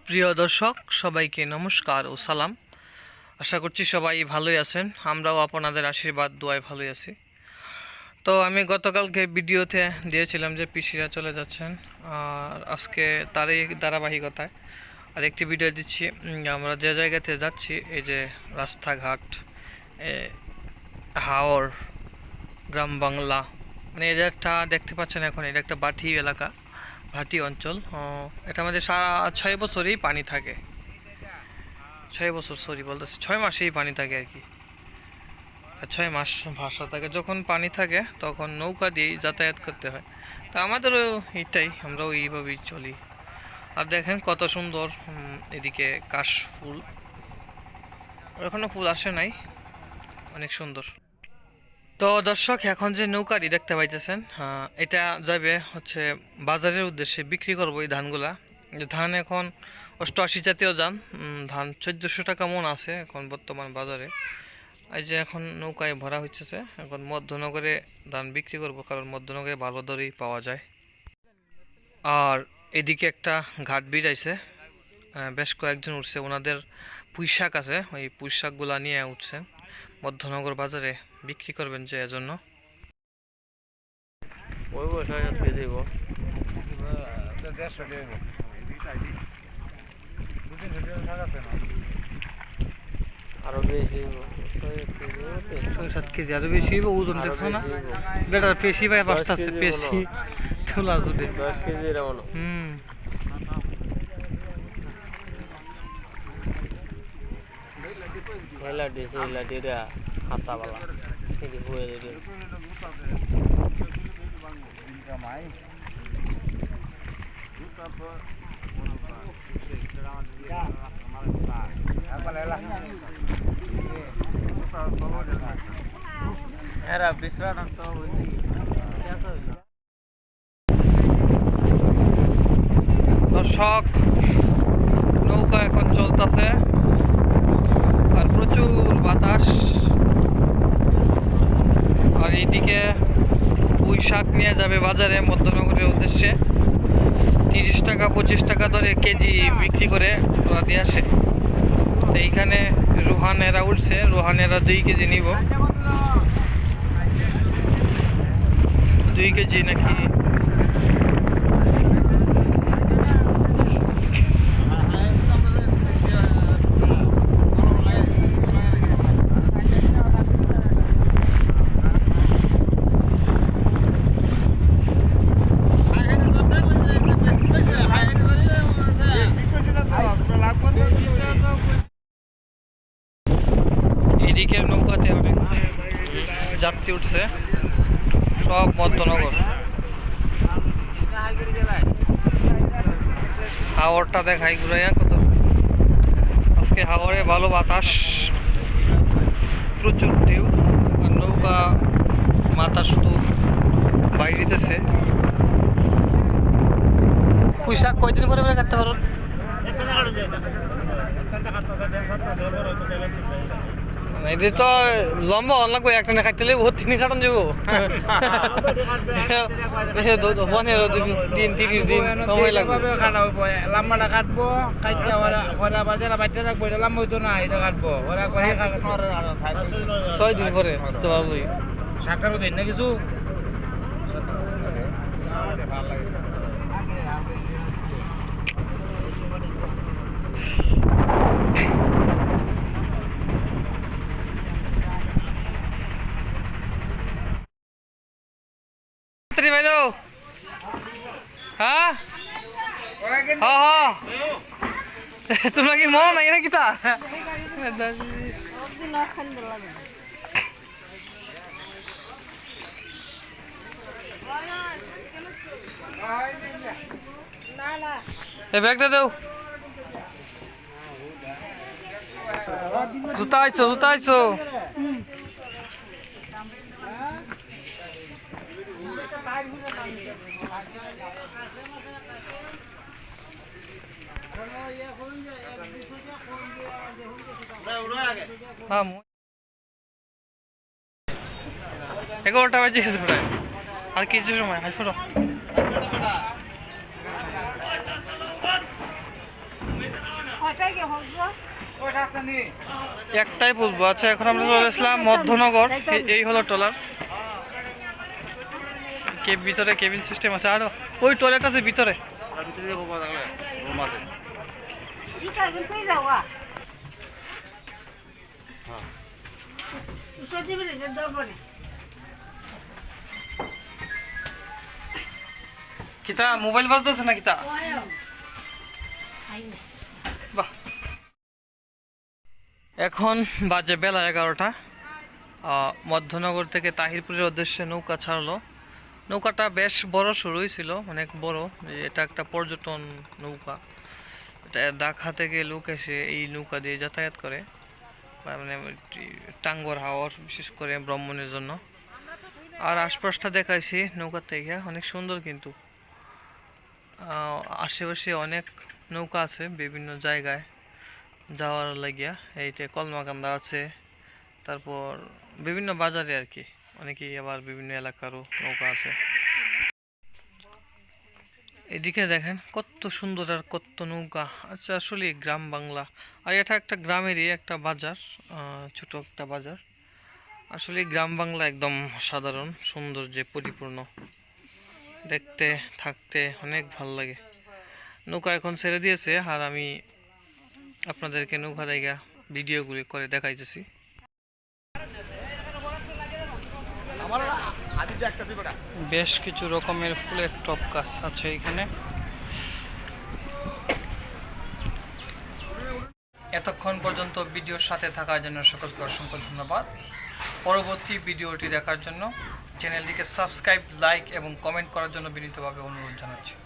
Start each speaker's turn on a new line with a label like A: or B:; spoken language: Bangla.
A: প্রিয় দর্শক সবাইকে নমস্কার ও সালাম। আশা করছি সবাই ভালোই আছেন, আমরাও আপনাদের আশীর্বাদ দোয়ায় ভালোই আছি। তো আমি গতকালকে ভিডিওতে দিয়েছিলাম যে পিসিরা চলে যাচ্ছেন, আর আজকে তারই ধারাবাহিকতায় আরেকটি ভিডিও দিচ্ছি। আমরা যে জায়গাতে যাচ্ছি, এই যে রাস্তাঘাট, হাওর, গ্রাম বাংলা, মানে এটা একটা দেখতে পাচ্ছেন এখন, এটা একটা বাটি এলাকা, ভাটি অঞ্চল। এটা আমাদের 6 বছরেই পানি থাকে, 6 বছর, সরি বলতেছি 6 মাসেই পানি থাকে আর কি। 6 মাস ভাষা থাকে, যখন পানি থাকে তখন নৌকা দিয়েই যাতায়াত করতে হয়। তা আমাদেরও এইটাই, আমরাও এইভাবেই চলি। আর দেখেন কত সুন্দর, এদিকে কাশ ফুল, এখনো ফুল আসে নাই, অনেক সুন্দর। তো দর্শক, এখন যে নৌকাটি দেখতে পাইতেছেন, এটা যাবে হচ্ছে বাজারের উদ্দেশ্যে, বিক্রি করবো এই ধানগুলা। ধান এখন 88 জাতীয় ধান 1400 টাকা মন আছে এখন বর্তমান বাজারে। এই যে এখন নৌকায় ভরা হচ্ছে, এখন মধ্যনগরে ধান বিক্রি করব, কারণ মধ্যনগরে ভালো দরেই পাওয়া যায়। আর এদিকে একটা ঘাট বিড়াইছে, বেশ কয়েকজন উঠছে, ওনাদের পুঁইশাক আছে, ওই পুঁইশাকগুলা নিয়ে উঠছেন, মধ্যনগর বাজারে বিক্রি করবেন যে, এজন্য। ওই বসায় দিব আরো বেশি, 6-7 কেজি আরো বেশি হইব, ওজন দেখছো না বেটার, পেশি ভাই বাসতাছে, পেশি ছোলা যদি 10 কেজি এমন। লাডি সেই লাডিরা হাতাওয়ালা এদি হয়ে যাবে। এরা বিশ্রাম তো দর্শক, নৌকা এখন চলতেছে আর প্রচুর বাতাস। আর এইদিকে পুঁই শাক নিয়ে যাবে বাজারে মধ্যনগরের উদ্দেশ্যে, 30 টাকা 25 টাকা ধরে কেজি বিক্রি করে ওরা দিয়ে আসে। তো এইখানে রোহানেরা উঠছে, রোহানেরা 2 কেজি নিব, 2 কেজি নাকি। এদিকের নৌকাতে অনেক যাত্রী উঠছে, সব মধ্যনগর। হাওরটা দেখাই ঘুরাইয়া কত, আজকে হাওরে ভালো বাতাস, প্রচুর ঢেউ, আর নৌকা মাথা শুধু বাইরেতেছে। পুঁই শাক কয়দিন পরে কাটতে পারো? এটা তো লম্বা হন লাগবে, একটা না কাটতে বহুত 3 কাটন যাবো, 15 দিন 30 দিন সময় লাগবে।
B: লম্বাটা কাটবো, কাটতে ওরা বাজারে বাইতে থাকবো, এটা লম্বা হইতো না, এটা কাটবো ওরা
A: 6 দিন পরে তো ভালোই।
B: শাকটারও দিন না কিছু
A: হ্যাঁ হ্যাঁ, তোমরা কি মন নাই নাকি তা? ব্যাগটা দেও, জুতা আইছো, জুতা আইছো। হ্যাঁ 11টা বাজে গেছে প্রায়, আর কিছু সময়।
B: ওই রাস্তা নেই
A: একটাই বুঝবো। আচ্ছা, এখন আমরা চলে আসলাম মধ্যনগর। এই হলো ট্রলার। ভিতরে কেবিন সিস্টেম আছে, আর ওই টয়লেট আছে ভিতরে।
B: রুম আছে
A: কিতা মোবাইল বাজতেছে না কিতা? বাহ, এখন বাজে বেলা 11টা। মধ্যনগর থেকে তাহিরপুরের উদ্দেশ্যে নৌকা ছাড়লো। নৌকাটা বেশ বড় সড়ই ছিল, অনেক বড়। এটা একটা পর্যটন নৌকা। এটা ঢাকা থেকে লোক এসে এই নৌকা দিয়ে যাতায়াত করে, মানে টাঙ্গর হাওর, বিশেষ করে ভ্রমণের জন্য। আর আশপাশটা দেখাইছি নৌকা থেকে, অনেক সুন্দর। কিন্তু আশেপাশে অনেক নৌকা আছে বিভিন্ন জায়গায় যাওয়ার লাগিয়া। এইটা কলমাকান্দা আছে, তারপর বিভিন্ন বাজারে আর কি। অনেকেই আবার বিভিন্ন এলাকারও নৌকা আছে। এদিকে দেখেন কত সুন্দর আর কত নৌকা। আচ্ছা, আসলে গ্রাম বাংলা। আর এটা একটা গ্রামেরই একটা বাজার, ছোট একটা বাজার। আসলে গ্রাম বাংলা একদম সাধারণ সৌন্দর্যে পরিপূর্ণ, দেখতে থাকতে অনেক ভাল লাগে। নৌকা এখন ছেড়ে দিয়েছে, আর আমি আপনাদেরকে নৌকা জায়গা ভিডিওগুলি করে দেখাইতেছি। বেশ কিছু রকমের ফুলের টপ গাছ আছে এখানে। এতক্ষণ পর্যন্ত ভিডিওর সাথে থাকার জন্য সকলকে অসংখ্য ধন্যবাদ। পরবর্তী ভিডিওটি দেখার জন্য চ্যানেলটিকে সাবস্ক্রাইব, লাইক এবং কমেন্ট করার জন্য বিনীতভাবে অনুরোধ জানাচ্ছি।